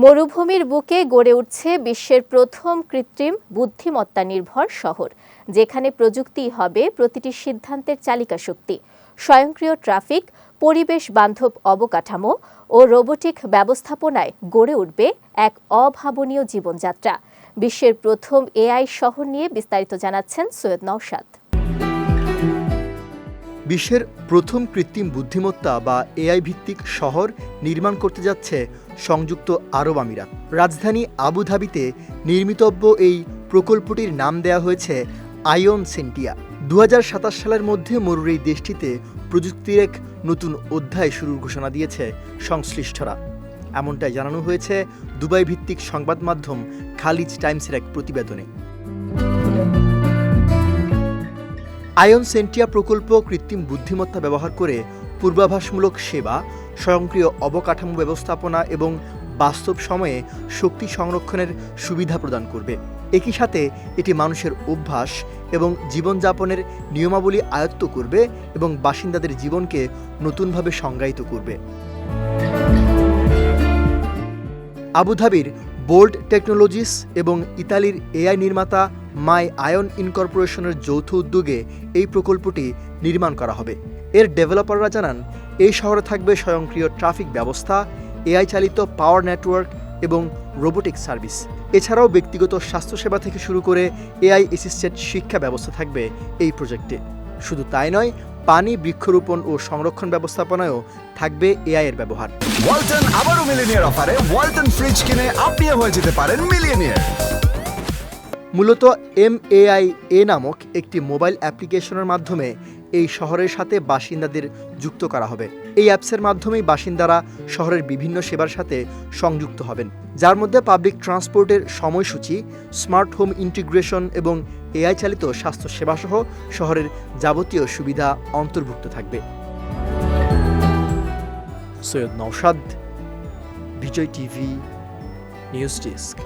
মরুভূমির বুকে গড়ে উঠছে বিশ্বের প্রথম কৃত্রিম বুদ্ধিমত্তা নির্ভর শহর, যেখানে প্রযুক্তিই হবে প্রতিটি সিদ্ধান্তের চালিকা শক্তি। স্বয়ংক্রিয় ট্রাফিক, পরিবেশ বান্ধব অবকাঠামো ও রোবোটিক ব্যবস্থাপনায় গড়ে উঠবে এক অভাবনীয় জীবনযাত্রা। বিশ্বের প্রথম এআই শহর নিয়ে বিস্তারিত জানাচ্ছেন সৈয়দ নওশাদ। বিশ্বের প্রথম কৃত্রিম বুদ্ধিমত্তা বা এআই ভিত্তিক শহর নির্মাণ করতে যাচ্ছে সংযুক্ত আরব আমিরাত। রাজধানী আবুধাবিতে নির্মিতব্য এই প্রকল্পটির নাম দেওয়া হয়েছে আয়ন সেন্টিয়া। 2027 সালের মধ্যে মরুর এই দেশটিতে প্রযুক্তির এক নতুন অধ্যায় শুরুর ঘোষণা দিয়েছে সংশ্লিষ্টরা। এমনটাই জানানো হয়েছে দুবাই ভিত্তিক সংবাদ মাধ্যম খালিজ টাইমসের এক প্রতিবেদনে। আয়ন সেন্টিয়া প্রকল্প কৃত্রিম বুদ্ধিমত্তা ব্যবহার করে পূর্বাভাসমূলক সেবা, স্বয়ংক্রিয় অবকাঠামো ব্যবস্থাপনা এবং বাস্তব সময়ে শক্তি সংরক্ষণের সুবিধা প্রদান করবে। একই সাথে এটি মানুষের অভ্যাস এবং জীবনযাপনের নিয়মাবলী আয়ত্ত করবে এবং বাসিন্দাদের জীবনকে নতুনভাবে সংজ্ঞায়িত করবে। আবুধাবির বোল্ড টেকনোলজিস এবং ইতালির এআই নির্মাতা মাই আয়ন ইনকর্পোরেশনের যৌথ উদ্যোগে এই প্রকল্পটি নির্মাণ করা হবে। এর ডেভেলপাররা জানান, এই শহরে থাকবে স্বয়ংক্রিয় ট্রাফিক ব্যবস্থা, এআই চালিত পাওয়ার নেটওয়ার্ক এবং রোবোটিক সার্ভিস। এছাড়াও ব্যক্তিগত স্বাস্থ্যসেবা থেকে শুরু করে এআই অ্যাসিস্টেড শিক্ষা ব্যবস্থা থাকবে এই প্রজেক্টে। শুধু তাই নয়, পানি, বৃক্ষরোপণ ও সংরক্ষণ ব্যবস্থাপনায়ও থাকবে এআই এর ব্যবহার। ওয়ালটন আবারও মিলিয়নিয়ার অফারে ওয়ালটন ফ্রিজ কিনে আপনিও হয়ে যেতে পারেন মিলিয়নিয়ার। মূলত MAI নামক একটি মোবাইল অ্যাপ্লিকেশনের মাধ্যমে এই শহরের সাথে বাসিন্দাদের যুক্ত করা হবে। এই অ্যাপসের মাধ্যমেই বাসিন্দারা শহরের বিভিন্ন সেবার সাথে সংযুক্ত হবেন, যার মধ্যে পাবলিক ট্রান্সপোর্টের সময়সূচি, স্মার্ট হোম ইন্টিগ্রেশন এবং এআই চালিত স্বাস্থ্যসেবা সহ শহরের যাবতীয় সুবিধা অন্তর্ভুক্ত থাকবে। সৈয়দ নওশাদ, বিজয় টিভি, নিউজ ডেস্ক।